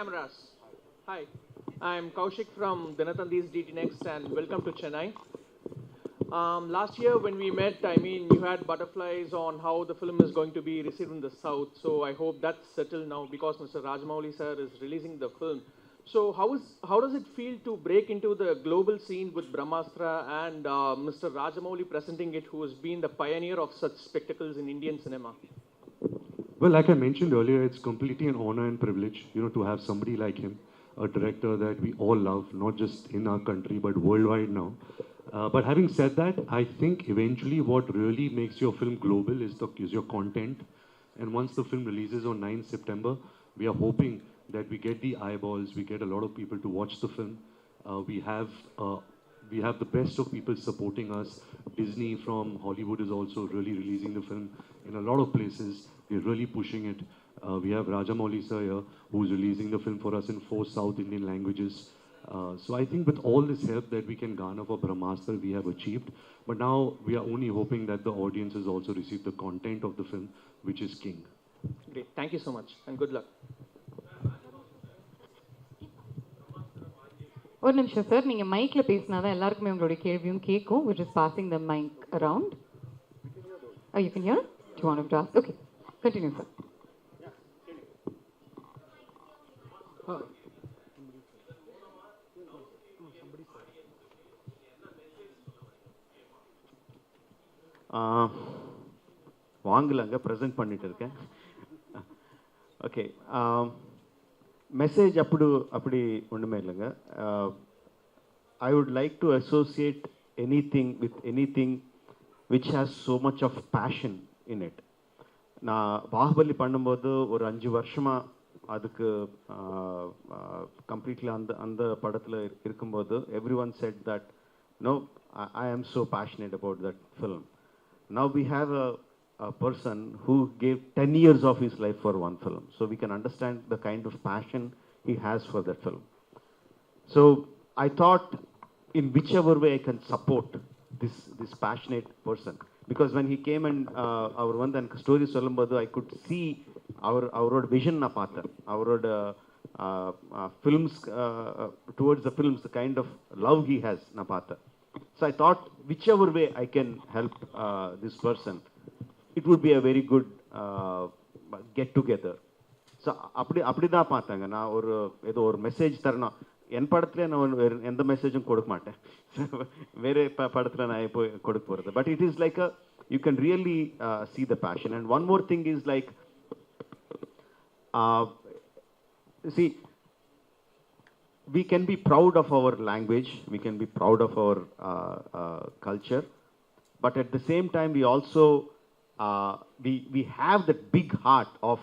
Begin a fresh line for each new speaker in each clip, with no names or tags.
cameras. Hi, I'm Kaushik from Dinathandi's DT Next and welcome to Chennai. Last year when we met, I mean, you had butterflies on how the film is going to be received in the South. So I hope that's settled now because Mr. Rajamouli sir is releasing the film. So how does it feel to break into the global scene with Brahmastra and Mr. Rajamouli presenting it, who has been the pioneer of such spectacles in Indian cinema?
Well, like I mentioned earlier, it's completely an honor and privilege, to have somebody like him, a director that we all love, not just in our country, but worldwide now. But having said that, I think eventually what really makes your film global is your content. And once the film releases on 9th September, we are hoping that we get the eyeballs, we get a lot of people to watch the film. We have the best of people supporting us. Disney from Hollywood is also really releasing the film in a lot of places. We're really pushing it. We have Rajamouli sir here, who's releasing the film for us in 4 South Indian languages. So I think with all this help that we can garner for Brahmastra, we have achieved. But now we are only hoping that the audiences also receive the content of the film, which is king.
Great. Thank you so much and good luck.
ஒரு நிமிஷம் sir, நீங்க மைக்ல பேசினா தான் எல்லாருக்குமே உங்களுடைய கேள்வியும் கேட்கும். We're just passing the mic around. Oh, you can hear? Do you want to ask? Okay, continue, sir.
வாங்கலங்க ப்ரெசென்ட் பண்ணிட்டு இருக்கேன். ஓகே, மெசேஜ் அப்படி ஒன்றுமே இல்லைங்க. I would like to associate anything with anything which has so much of passion in it. நான் பாகுபலி பண்ணும்போது ஒரு 5 வருஷமாக அதுக்கு கம்ப்ளீட்லி அந்த படத்தில் இருக்கும்போது everyone said that no, I am so passionate about that film. Now we have a person who gave 10 years of his life for one film. So we can understand the kind of passion he has for that film. So I thought in whichever way I can support this passionate person. Because when he came and our one then story சொல்லும்போது I could see our vision na paatha. Our films towards the films, the kind of love he has na paatha. So I thought whichever way I can help this person, it would be a very good get together. So அப்படிதான் பார்த்தாங்க. நான் ஏதோ ஒரு message தரணும். என் படத்துல நான் எந்த மெசேஜும் கொடுக்க மாட்டேன். வேற படத்துல நான் போய் கொடுக்க போறது. But it is like you can really see the passion. And one more thing is like, see, we can be proud of our language, we can be proud of our culture, but at the same time we also we have that big heart of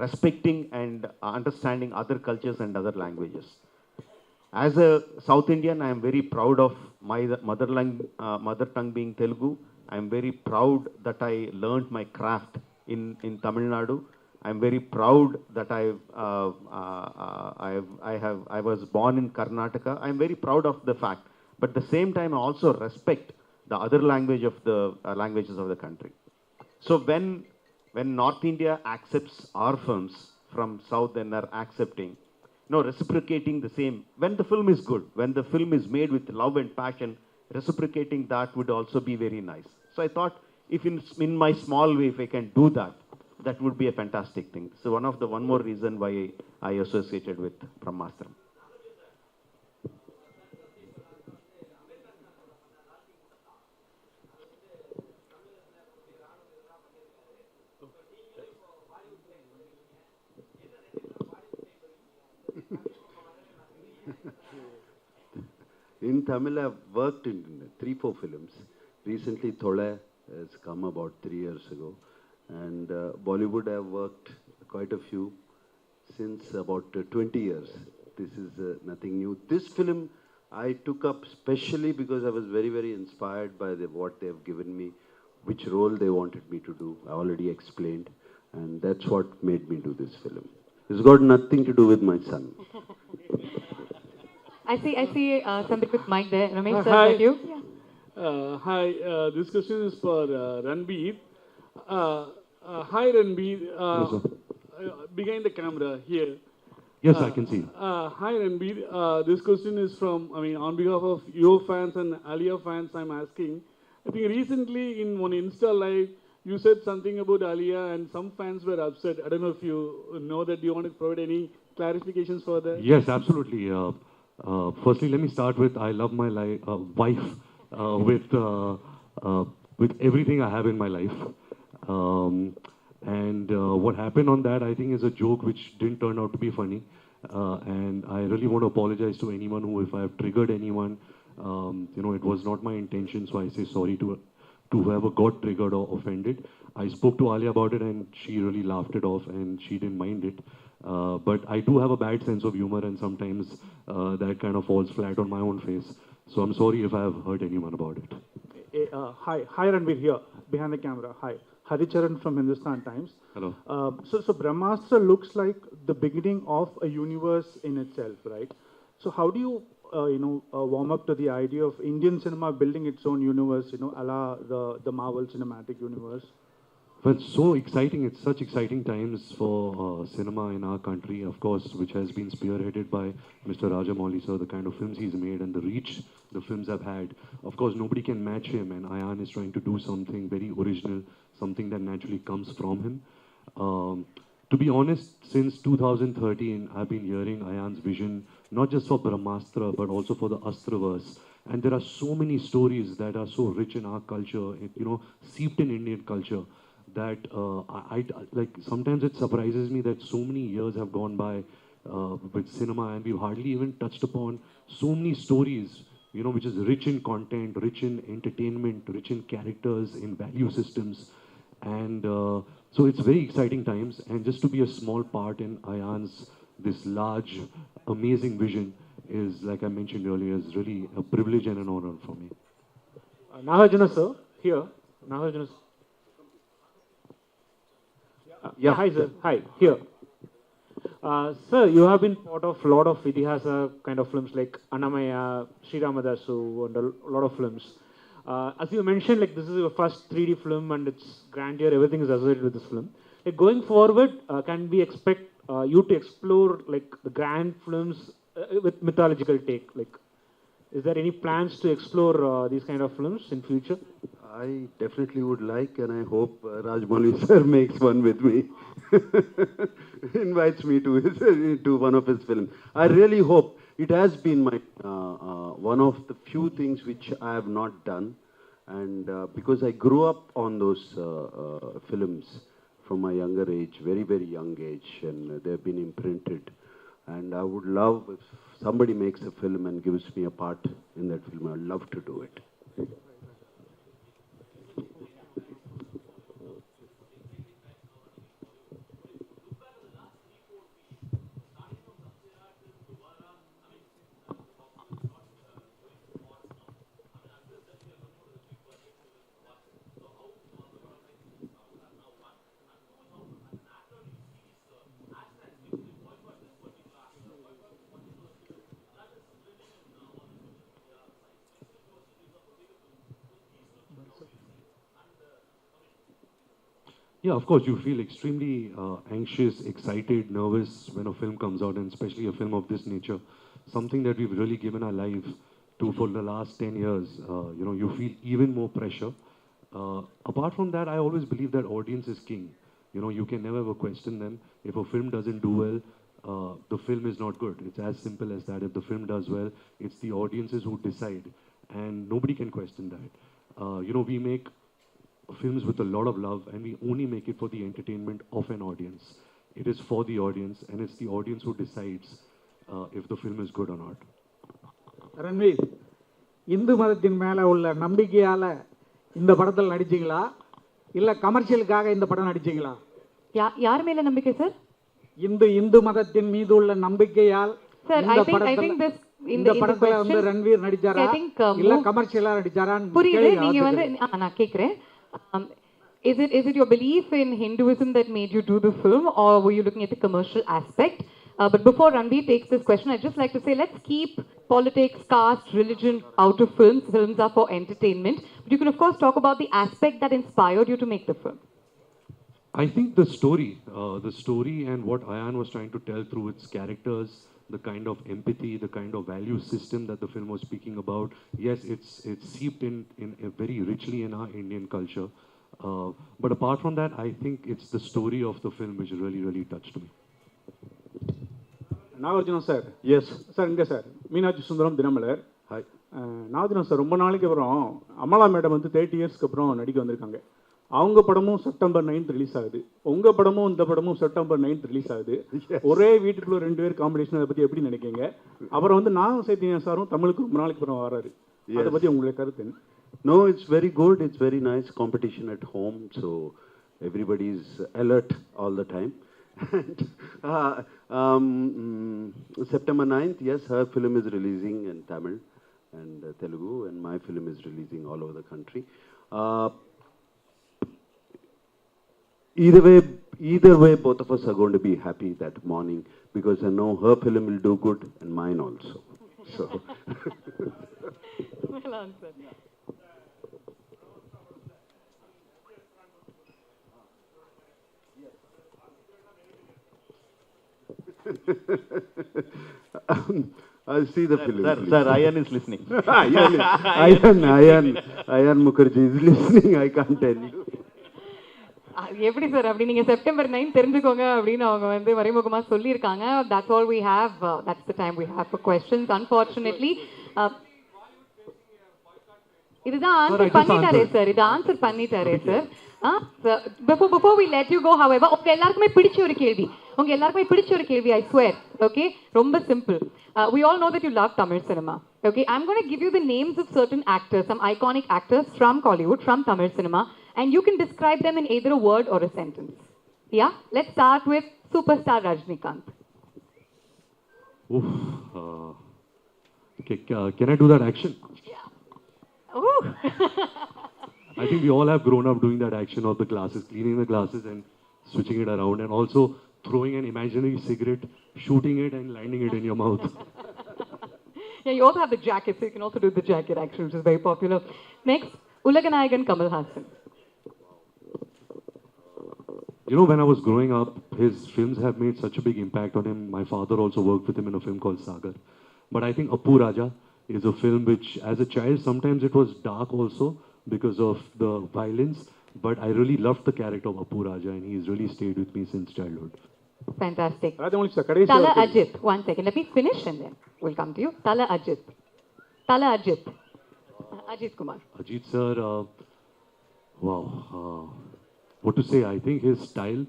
respecting and understanding other cultures and other languages. As a South Indian, I am very proud of my mother tongue being Telugu. I am very proud that I learned my craft in Tamil Nadu. I'm very proud that I was born in Karnataka. I'm very proud of the fact. But at the same time, I also respect the other language of the languages of the country. So when North India accepts our films from South and are accepting, reciprocating the same. When the film is good, when the film is made with love and passion, reciprocating that would also be very nice. So I thought, if in my small way, if I can do that, that would be a fantastic thing. So one more reason why I associated with Brahmastra.
In Tamil, I've worked in 3-4 films. Recently, Thola has come about 3 years ago. And Bollywood, I've worked quite a few since about 20 years. This is nothing new. This film I took up specially because I was very, very inspired by what they have given me, which role they wanted me to do. I already explained. And that's what made me do this film. It's got nothing to do with my son.
I see somebody with mic there. Ramesh, sir,
Hi.
is that you?
Hi, this question is for Ranbir. Hi Ranbir, behind the camera here.
Yes, I can see.
Hi Ranbir. This question is from, on behalf of your fans and Alia fans, I'm asking. I think recently in one Insta live, you said something about Alia and some fans were upset. I don't know if you know that. Do you want to provide any clarifications for that?
Yes, absolutely. Firstly, let me start with I love my wife with with everything I have in my life. What happened on that, I think, is a joke which didn't turn out to be funny. And I really want to apologize to anyone who, if I have triggered anyone, it was not my intention. So I say sorry to whoever got triggered or offended. I spoke to Alia about it and she really laughed it off and she didn't mind it. But I do have a bad sense of humor and sometimes that kind of falls flat on my own face. So I'm sorry if I have hurt anyone about it.
Hi Ranveer here, behind the camera. Hi. Haricharan from Hindustan Times.
Hello.
So Brahmastra looks like the beginning of a universe in itself, right? So how do you, warm up to the idea of Indian cinema building its own universe, a la the Marvel Cinematic Universe?
Well, it's so exciting. It's such exciting times for cinema in our country, of course, which has been spearheaded by Mr. Rajamouli sir, the kind of films he's made and the reach the films have had. Of course, nobody can match him, and Ayan is trying to do something very original, something that naturally comes from him. To be honest, since 2013, I've been hearing Ayan's vision, not just for Brahmastra, but also for the Astraverse. And there are so many stories that are so rich in our culture, seeped in Indian culture, that I like. Sometimes it surprises me that so many years have gone by with cinema, and we've hardly even touched upon so many stories, which is rich in content, rich in entertainment, rich in characters, in value systems. And so it's very exciting times, and just to be a small part in Ayan's this large, amazing vision is, like I mentioned earlier, is really a privilege and an honor for me.
Nagarjuna sir, here. Nagarjuna sir. Yeah, hi sir. Hi, here. Sir, you have been part of a lot of Itihasa kind of films like Annamaya, Sri Ramadasu, and a lot of films. As you mentioned, like this is your first 3D film and it's grandeur, everything is associated with this film. Like going forward, can we expect you to explore like the grand films with mythological take? Like, is there any plans to explore these kind of films in future?
I definitely would like, and I hope Rajmouli sir makes one with me. Invites me to one of his films. I really hope. It has been my one of the few things which I have not done, and because I grew up on those films from my younger age, very, very young age, and they've been imprinted. And I would love if somebody makes a film and gives me a part in that film. I'd love to do it.
Yeah, of course, you feel extremely anxious, excited, nervous when a film comes out, and especially a film of this nature, something that we've really given our life to for the last 10 years. You feel even more pressure. Apart from that, I always believe that audience is king. You can never ever question them. If a film doesn't do well, the film is not good. It's as simple as that. If the film does well, it's the audiences who decide, and nobody can question that. We make films with a lot of love, and we only make it for the entertainment of an audience. It is for the audience, and it's the audience who decides if the film is good or not.
Ranveer, Hindu மதத்தின் மேல உள்ள நம்பிக்கையால இந்த படத்தில் நடிச்சீங்களா இல்ல கமர்ஷியலுக்காக இந்த படம் நடிச்சீங்களா?
யார் மேல நம்பிக்கை சார்?
இந்து மதத்தின் மீது உள்ள நம்பிக்கையால் இந்த படத்துல வந்து ரன்வீர் நடிச்சாரா இல்ல கமர்ஷியலா நடிச்சாரான்னு
புரியல. நீங்க வந்து நான் கேக்குறேன், is it your belief in Hinduism that made you do the film, or were you looking at the commercial aspect? But before Ranveer takes this question, I'd just like to say, let's keep politics, caste, religion out of films. Films are for entertainment. But you can, of course, talk about the aspect that inspired you to make the film.
I think the story and what Ayan was trying to tell through its characters, the kind of empathy, the kind of value system that the film was speaking about. Yes, it's seeped in very richly in our Indian culture. But apart from that, I think it's the story of the film which really touched me.
Nagarjuna sir
yes
sir இங்கே sir Meenakshi Sundaram Dinamalar.
Hi.
Nagarjuna sir ரொம்ப நாளைக்கு அப்புறம் Amala madam வந்து 30 இயர்ஸ்க்கு அப்புறம் நடிக்க வந்திருக்காங்க. அவங்க படமும் செப்டம்பர் 9th ரிலீஸ் ஆகுது, உங்கள் படமும் இந்த படமும் செப்டம்பர் 9th ரிலீஸ் ஆகுது. ஒரே வீட்டுக்குள்ள 2 பேர் காம்படிஷன், அதை பற்றி எப்படி நினைக்கிறீங்க? அப்புறம் வந்து நான் சைத்தன்யா சாரும் தமிழுக்கு ரொம்ப நாளைக்கு அப்புறம் வராரு, அதை பற்றி உங்களுடைய கருத்து என்ன?
No, it's very good. It's very nice competition at home, so everybody is alert all the time. And, September 9th, yes, her film is releasing in Tamil and Telugu, and my film is releasing all over the country. Either way, both of us are going to be happy that morning because I know her film will do good and mine also. So.
Well answered.
I'll see the film.
Sir, Ayan is listening.
Ayan Mukherjee is listening. I can't tell you.
எப்படி sir அப்படி நீங்கள் September 9 தெரிஞ்சுக்கோங்க அப்படின்னு அவங்க வந்து மறைமுகமாக சொல்லியிருக்காங்க. That's all we have, that's the time we have for questions. Unfortunately இதுதான் ஆன்சர் பண்ணிட்டாரே சார், இது ஆன்சர் பண்ணிட்டாரே sir. before we let you go, however, உங்க எல்லாருக்குமே பிடிச்ச ஒரு கேள்வி, I swear, okay, ரொம்ப simple. We all know that you love Tamil cinema, okay. I'm going to give you the names of certain actors, some iconic actors from Kollywood, from Tamil cinema, and you can describe them in either a word or a sentence. Yeah, let's start with superstar Rajinikanth.
Oof, okay, can I do that action?
Ooh.
I think we all have grown up doing that action of the glasses, cleaning the glasses and switching it around, and also throwing an imaginary cigarette, shooting it and landing it in your mouth.
Yeah, you also have the jacket, so you can also do the jacket action, which is very popular. Next, Ulaganayagan Kamal Hassan.
You know, when I was growing up, his films have made such a big impact on him. My father also worked with him in a film called Sagar. But I think Appu Raja is a film which, as a child, sometimes it was dark also because of the violence. But I really loved the character of Appu Raja, and he's really stayed with me since childhood.
Fantastic.
Rajamouli sir கடைசி
Tala Ajit. One second, let me finish and then we'll come to you. Tala Ajit. Ajit Kumar.
Ajit sir, wow. What to say? I think his style,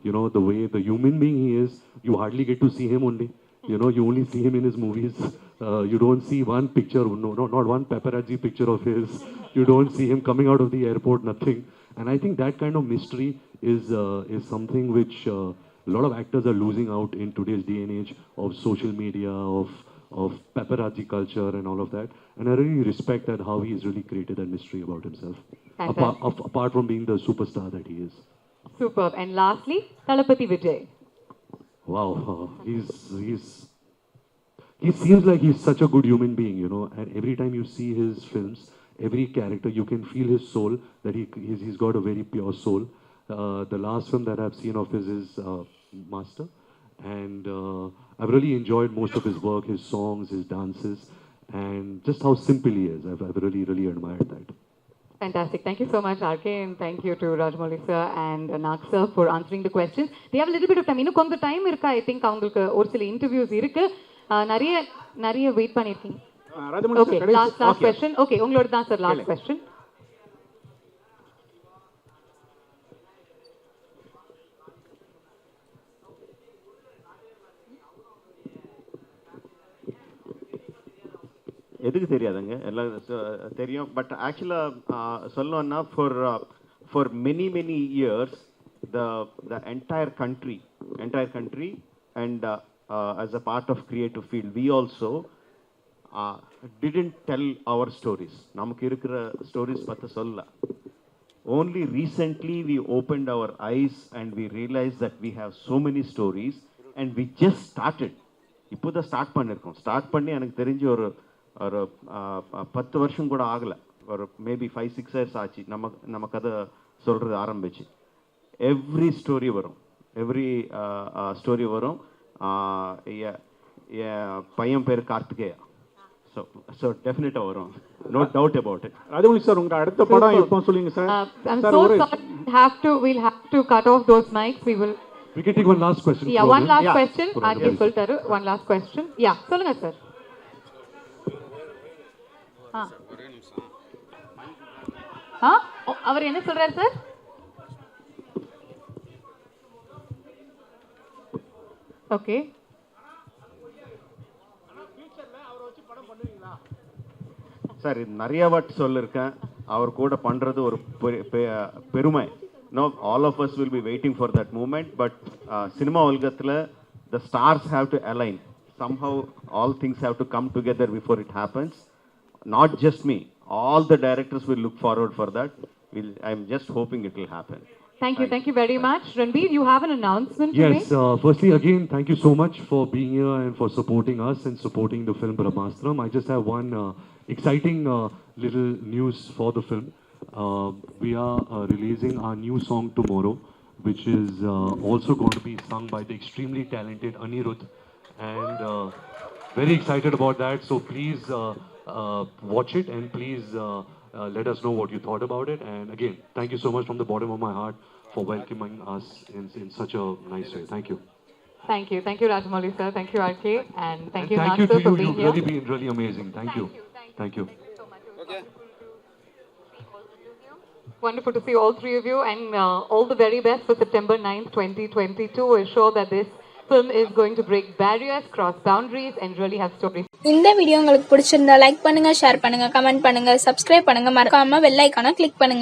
you know, the way the human being he is, you hardly get to see him only. You know, you only see him in his movies. You don't see one picture, no, not one paparazzi picture of his. You don't see him coming out of the airport, nothing. And I think that kind of mystery is something which a lot of actors are losing out in today's day and age of social media, of paparazzi culture and all of that. And I really respect that how he has really created that mystery about himself. Apart from being the superstar that he is.
Superb. And lastly, Talapati Vijay.
Wow, he seems like he's such a good human being, you know, and every time you see his films, every character, you can feel his soul, that he's got a very pure soul. The last film that I've seen of his is Master, and I've really enjoyed most of his work, his songs, his dances, and just how simple he is. I've really admired that.
Fantastic. Thank you so much, RK, and thank you to Rajamouli sir and Nag sir for answering the questions. They have a little bit of time. இன்னும் கொஞ்சம் time இருக்கா? I think அவங்களுக்கு ஒரு சில interviews இருக்கு. நிறைய wait பண்ணிருக்கீங்க.
Rajamouli
Okay,
sir
last question. Okay, உங்களோட தான் சார் last question.
எதுக்கு தெரியாதுங்க, எல்லாம் தெரியும். பட் ஆக்சுவலாக சொல்லணும்னா for many years the entire country and as a part of creative field we also didn't tell our stories. நமக்கு இருக்கிற ஸ்டோரிஸ் பற்றி சொல்ல. Only recently we opened our eyes and we realized that we have so many stories and we just started. இப்போ தான் start பண்ணியிருக்கோம். Start பண்ணி எனக்கு தெரிஞ்சு ஒரு 10 வருஷம் கூட ஆகலை, ஒரு மேபி 5-6 இயர்ஸ் ஆச்சு நம்ம கதை சொல்கிறது ஆரம்பிச்சு. every story varum, every story varum. பையன் பேர் Karthikeya. So definitely varum, no doubt about it.
Rajamouli sir உங்க அடுத்த படம் எப்போ சொல்லுங்க sir?
I'm so sorry. We'll have to cut off those mics.
We can take one last question.
Yeah, one last question. RK Sultaru, one last question. Yeah, சொல்லுங்க sir. அவர் என்ன சொல்றாரு sir? Okay.
Sir நிறைய வாட்டி சொல்லிருக்கேன், அவர் கூட பண்றது ஒரு பெருமை. No, all of us will be waiting for that moment, but cinema ulgathla the stars have to align. Somehow all things have to come together before it happens. Not just me, all the directors will look forward for that. I'm just hoping it will happen.
Thank you very much. Ranveer, you have an announcement to make?
Yes, firstly again, thank you so much for being here and for supporting us and supporting the film Brahmastram. I just have one exciting little news for the film. We are releasing our new song tomorrow, which is also going to be sung by the extremely talented Anirudh, and very excited about that. So please watch it, and please let us know what you thought about it. And again, thank you so much from the bottom of my heart for welcoming us in such a nice way. Thank you.
Thank you Rajamouli sir, thank you RK, and thank you
Thank you
Nath
to
for
you.
being
You've
here.
really been really amazing. Thank you. Thank you.
Okay. Wonderful to see all three of you, and all the very best for September 9th, 2022. We're sure that this film is going to break barriers, cross boundaries, and really have stories.
இந்த video உங்களுக்கு பிடிச்சிருந்தா like பண்ணுங்க, share பண்ணுங்க, comment பண்ணுங்க, subscribe பண்ணுங்க, மறக்காம bell ஐகானை click பண்ணுங்க.